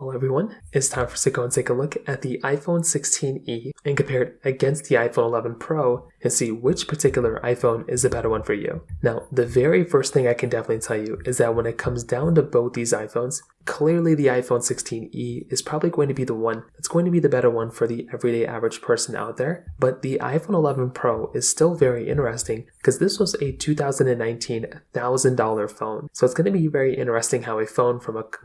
Well, everyone, it's time for us to go and take a look at the iPhone 16e and compare it against the iPhone 11 Pro and see which particular iPhone is the better one for you. Now, the very first thing I can definitely tell you is that when it comes down to both these iPhones, clearly the iPhone 16e is probably going to be the one that's going to be the better one for the everyday average person out there. But the iPhone 11 Pro is still very interesting because this was a 2019 $1,000 phone. So it's going to be very interesting how a phone from like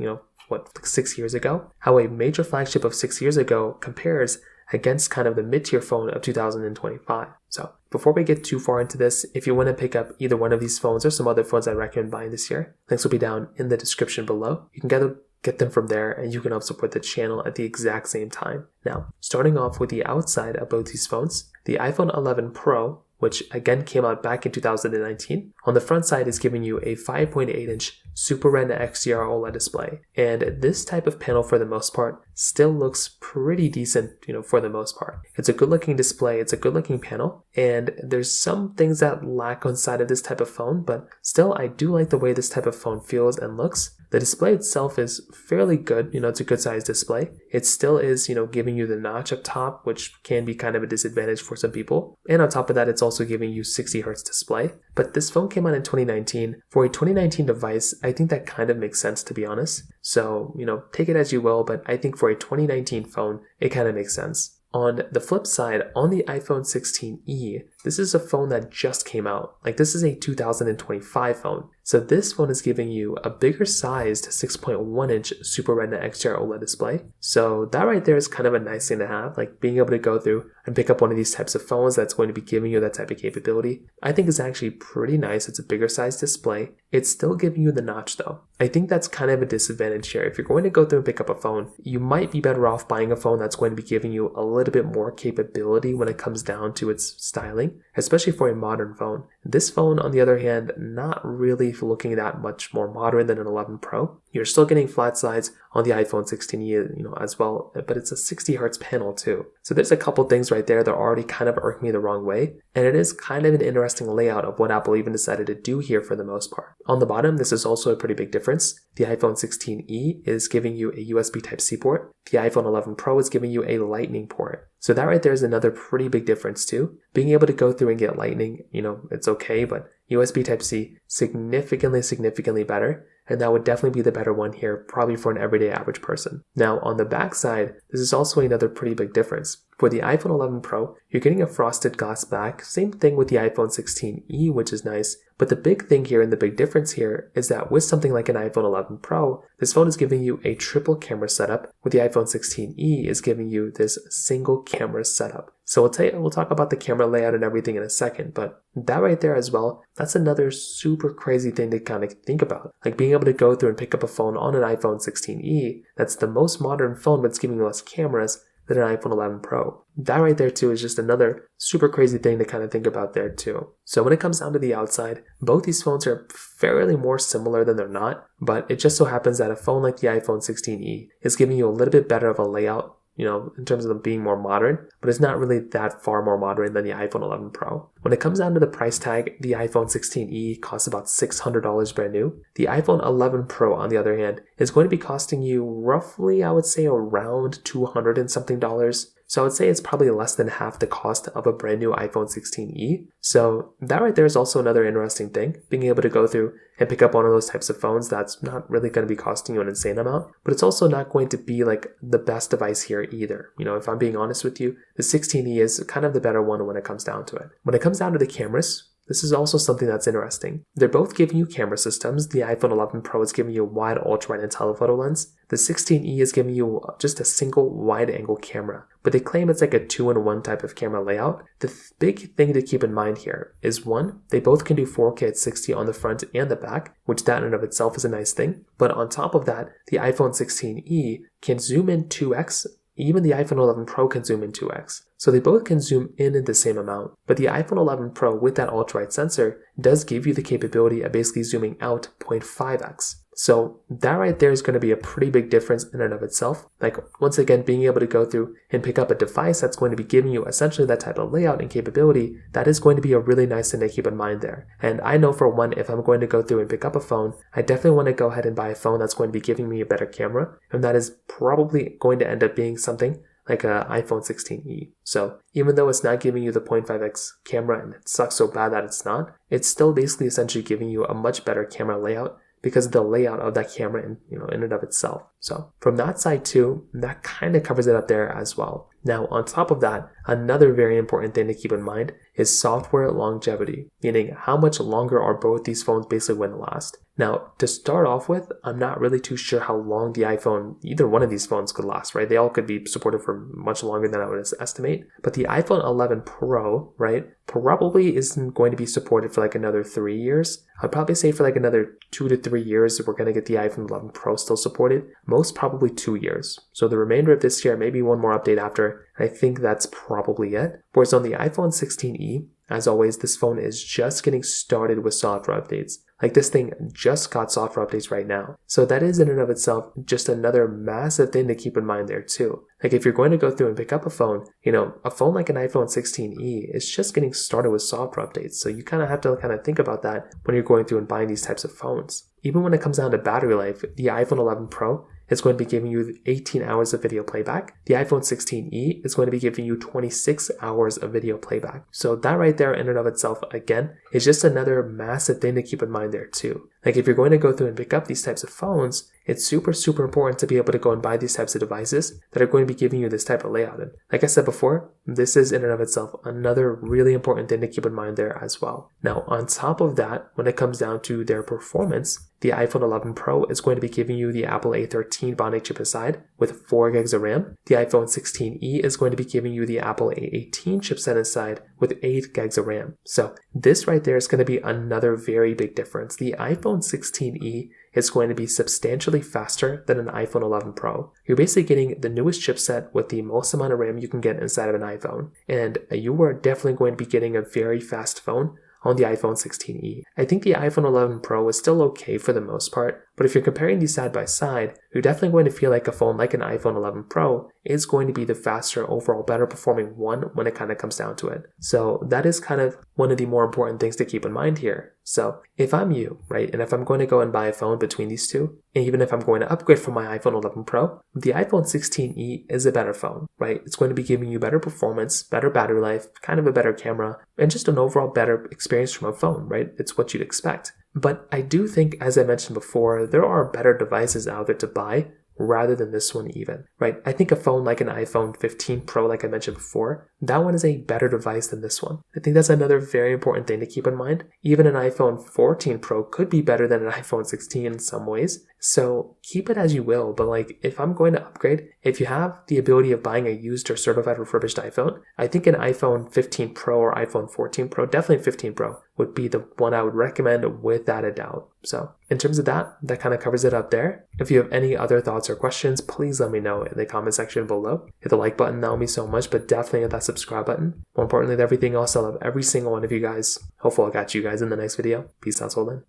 6 years ago, how a major flagship of 6 years ago compares against kind of the mid-tier phone of 2025. So before we get too far into this, if you want to pick up either one of these phones or some other phones I recommend buying this year, links will be down in the description below. You can get them from there, and you can help support the channel at the exact same time. Now, starting off with the outside of both these phones, the iPhone 11 Pro, which again came out back in 2019. On the front side is giving you a 5.8-inch Super Retina XDR OLED display. And this type of panel, for the most part, still looks pretty decent, for the most part. It's a good looking display, it's a good looking panel, and there's some things that lack on side of this type of phone, but still I do like the way this type of phone feels and looks. The display itself is fairly good, it's a good sized display. It still is, giving you the notch up top, which can be kind of a disadvantage for some people. And on top of that, it's also giving you 60 Hz display. But this phone came out in 2019. For a 2019 device, I think that kind of makes sense, to be honest. So, take it as you will, but I think for a 2019 phone, it kind of makes sense. On the flip side, on the iPhone 16e, this is a phone that just came out. Like, this is a 2025 phone. So this phone is giving you a bigger sized 6.1-inch Super Retina XDR OLED display. So that right there is kind of a nice thing to have, like being able to go through and pick up one of these types of phones that's going to be giving you that type of capability. I think is actually pretty nice. It's a bigger sized display. It's still giving you the notch though. I think that's kind of a disadvantage here. If you're going to go through and pick up a phone, you might be better off buying a phone that's going to be giving you a little bit more capability when it comes down to its styling, especially for a modern phone. This phone, on the other hand, not really looking that much more modern than an 11 Pro. You're still getting flat sides on the iPhone 16e, as well, but it's a 60 Hz panel too. So there's a couple things right there that already kind of irk me the wrong way, and it is kind of an interesting layout of what Apple even decided to do here for the most part. On the bottom, this is also a pretty big difference. The iPhone 16e is giving you a USB Type-C port. The iPhone 11 Pro is giving you a Lightning port. So that right there is another pretty big difference too. Being able to go through and get Lightning, it's okay, but USB Type-C, significantly better. And that would definitely be the better one here, probably for an everyday average person. Now, on the back side, this is also another pretty big difference. For the iPhone 11 Pro, you're getting a frosted glass back. Same thing with the iPhone 16e, which is nice. But the big thing here and the big difference here is that with something like an iPhone 11 Pro, this phone is giving you a triple camera setup. With the iPhone 16e is giving you this single camera setup. So we'll talk about the camera layout and everything in a second, but that right there as well, that's another super crazy thing to kind of think about. Like being able to go through and pick up a phone on an iPhone 16e, that's the most modern phone, but it's giving you less cameras than an iPhone 11 Pro. That right there too is just another super crazy thing to kind of think about there too. So when it comes down to the outside, both these phones are fairly more similar than they're not, but it just so happens that a phone like the iPhone 16e is giving you a little bit better of a layout, in terms of them being more modern, but it's not really that far more modern than the iPhone 11 Pro. When it comes down to the price tag, the iPhone 16e costs about $600 brand new. The iPhone 11 Pro, on the other hand, is going to be costing you roughly, I would say, around $200 and something dollars. So I would say it's probably less than half the cost of a brand new iPhone 16e. So that right there is also another interesting thing, being able to go through and pick up one of those types of phones that's not really going to be costing you an insane amount, but it's also not going to be like the best device here either. If I'm being honest with you, the 16e is kind of the better one when it comes down to it. When it comes down to the cameras, this is also something that's interesting. They're both giving you camera systems. The iPhone 11 Pro is giving you a wide ultra-wide and telephoto lens. The 16e is giving you just a single wide-angle camera, but they claim it's like a 2-in-1 type of camera layout. The big thing to keep in mind here is one, they both can do 4K at 60 on the front and the back, which that in and of itself is a nice thing. But on top of that, the iPhone 16e can zoom in 2x. Even the iPhone 11 Pro can zoom in 2x. So they both can zoom in the same amount. But the iPhone 11 Pro with that ultra-wide sensor does give you the capability of basically zooming out 0.5x. So that right there is going to be a pretty big difference in and of itself. Like, once again, being able to go through and pick up a device that's going to be giving you essentially that type of layout and capability, that is going to be a really nice thing to keep in mind there. And I know for one, if I'm going to go through and pick up a phone, I definitely want to go ahead and buy a phone that's going to be giving me a better camera. And that is probably going to end up being something like an iPhone 16e. So even though it's not giving you the 0.5x camera and it sucks so bad that it's not, it's still basically essentially giving you a much better camera layout because of the layout of that camera in and of itself. So from that side too, that kind of covers it up there as well. Now on top of that, another very important thing to keep in mind is software longevity, meaning how much longer are both these phones basically going to last. Now to start off with, I'm not really too sure how long the iPhone, either one of these phones could last, right? They all could be supported for much longer than I would estimate, but the iPhone 11 Pro, right, probably isn't going to be supported for like another 3 years. I'd probably say for like another 2 to 3 years, we're going to get the iPhone 11 Pro still supported, most probably 2 years. So the remainder of this year, maybe one more update after, I think that's probably it. Whereas on the iPhone 16e, as always, this phone is just getting started with software updates. Like, this thing just got software updates right now. So that is in and of itself just another massive thing to keep in mind there too. Like, if you're going to go through and pick up a phone, a phone like an iPhone 16e is just getting started with software updates. So you kind of have to think about that when you're going through and buying these types of phones. Even when it comes down to battery life, the iPhone 11 Pro is going to be giving you 18 hours of video playback. The iPhone 16e is going to be giving you 26 hours of video playback. So that right there in and of itself, again, is just another massive thing to keep in mind there too. Like, if you're going to go through and pick up these types of phones, it's super, super important to be able to go and buy these types of devices that are going to be giving you this type of layout. And like I said before, this is in and of itself another really important thing to keep in mind there as well. Now, on top of that, when it comes down to their performance, the iPhone 11 Pro is going to be giving you the Apple A13 Bionic chip inside with 4 gigs of RAM. The iPhone 16e is going to be giving you the Apple A18 chipset inside with 8 gigs of RAM. So this right there is going to be another very big difference. The iPhone 16e is going to be substantially faster than an iPhone 11 Pro. You're basically getting the newest chipset with the most amount of RAM you can get inside of an iPhone. And you are definitely going to be getting a very fast phone on the iPhone 16e. I think the iPhone 11 Pro is still okay for the most part, but if you're comparing these side by side, you're definitely going to feel like a phone like an iPhone 11 Pro is going to be the faster, overall better performing one when it kind of comes down to it. So that is kind of one of the more important things to keep in mind here. So if I'm you, right, and if I'm going to go and buy a phone between these two, and even if I'm going to upgrade from my iPhone 11 Pro, the iPhone 16e is a better phone, right? It's going to be giving you better performance, better battery life, kind of a better camera, and just an overall better experience from a phone, right? It's what you'd expect. But I do think, as I mentioned before, there are better devices out there to buy rather than this one even, right? I think a phone like an iPhone 15 Pro, like I mentioned before, that one is a better device than this one. I think that's another very important thing to keep in mind. Even an iPhone 14 Pro could be better than an iPhone 16 in some ways. So keep it as you will, but like, if I'm going to upgrade, if you have the ability of buying a used or certified refurbished iPhone, I think an iPhone 15 Pro or iPhone 14 Pro, definitely 15 Pro, would be the one I would recommend without a doubt. So in terms of that kind of covers it up there. If you have any other thoughts or questions, please let me know in the comment section below. Hit the like button, that will mean so much, but definitely hit that subscribe button. More importantly than everything else, I love every single one of you guys. Hopefully I'll catch you guys in the next video. Peace out, till then.